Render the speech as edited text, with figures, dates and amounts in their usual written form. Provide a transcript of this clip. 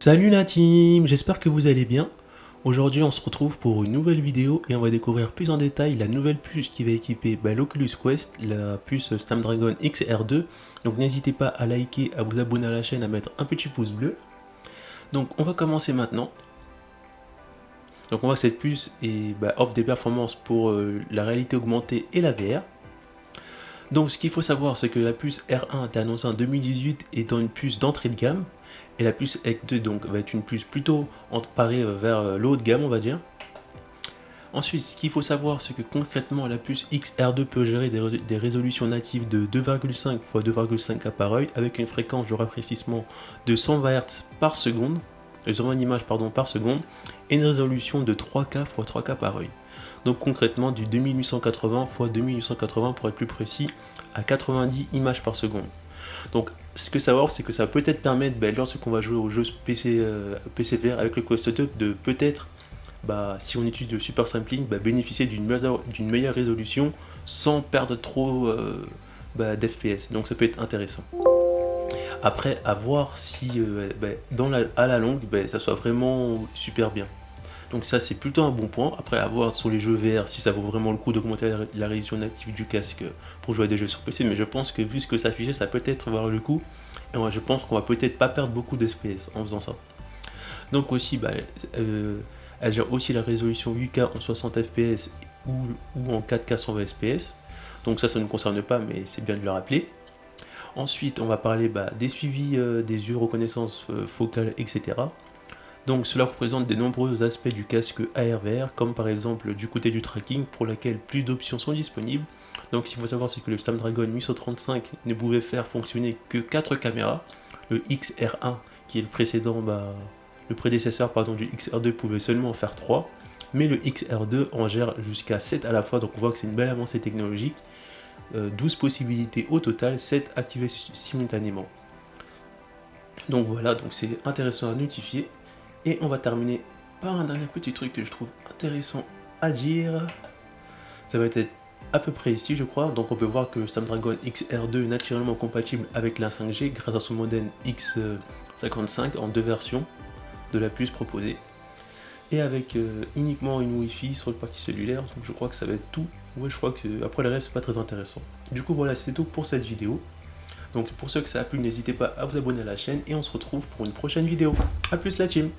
Salut la team, j'espère que vous allez bien. Aujourd'hui on se retrouve pour une nouvelle vidéo et on va découvrir plus en détail la nouvelle puce qui va équiper l'Oculus Quest, la puce Snapdragon XR2. Donc n'hésitez pas à liker, à vous abonner à la chaîne, à mettre un petit pouce bleu. Donc on va commencer maintenant. Donc on voit que cette puce offre des performances pour la réalité augmentée et la VR. Donc ce qu'il faut savoir, c'est que la puce R1 a été annoncée en 2018 étant une puce d'entrée de gamme. Et la puce EC2 donc, va être une puce plutôt parée vers le haut de gamme, on va dire. Ensuite, ce qu'il faut savoir, c'est que concrètement, la puce XR2 peut gérer des résolutions natives de 2,5 x 2,5K par œil avec une fréquence de rafraîchissement de 120 Hz par seconde, 120 images par seconde, et une résolution de 3K x 3K par œil. Donc concrètement du 2880 x 2880 pour être plus précis, à 90 images par seconde. Donc ce que savoir, c'est que ça va peut-être permettre, lorsqu'on va jouer aux jeux PC VR avec le Quest 2, de peut-être, si on utilise le super sampling, bénéficier d'une meilleure résolution sans perdre trop d'FPS. Donc ça peut être intéressant. Après, à voir si à la longue, ça soit vraiment super bien. Donc ça c'est plutôt un bon point. Après à voir sur les jeux VR si ça vaut vraiment le coup d'augmenter la résolution native du casque pour jouer à des jeux sur PC, mais je pense que vu ce que ça affichait, ça peut être valoir le coup. Et je pense qu'on va peut-être pas perdre beaucoup d'FPS en faisant ça. Donc aussi elle gère aussi la résolution 8K en 60 fps ou en 4K 120 fps. Donc ça ne nous concerne pas, mais c'est bien de le rappeler. Ensuite on va parler des suivis des yeux, reconnaissance focale, etc. Donc cela représente de nombreux aspects du casque AR/VR, comme par exemple du côté du tracking, pour lequel plus d'options sont disponibles. Donc ce qu'il faut savoir, c'est que le Snapdragon 835 ne pouvait faire fonctionner que 4 caméras. Le XR1, qui est le prédécesseur du XR2, pouvait seulement en faire 3. Mais le XR2 en gère jusqu'à 7 à la fois, donc on voit que c'est une belle avancée technologique. 12 possibilités au total, 7 activées simultanément. Donc voilà, donc c'est intéressant à notifier. Et on va terminer par un dernier petit truc que je trouve intéressant à dire. Ça va être à peu près ici, je crois. Donc on peut voir que Snapdragon XR2 est naturellement compatible avec la 5G grâce à son modem X55 en 2 versions de la puce proposée. Et avec uniquement une Wi-Fi sur le parti cellulaire. Donc je crois que ça va être tout. Ouais, je crois que après le reste, c'est pas très intéressant. Du coup, voilà, c'est tout pour cette vidéo. Donc pour ceux que ça a plu, n'hésitez pas à vous abonner à la chaîne et on se retrouve pour une prochaine vidéo. A plus la team!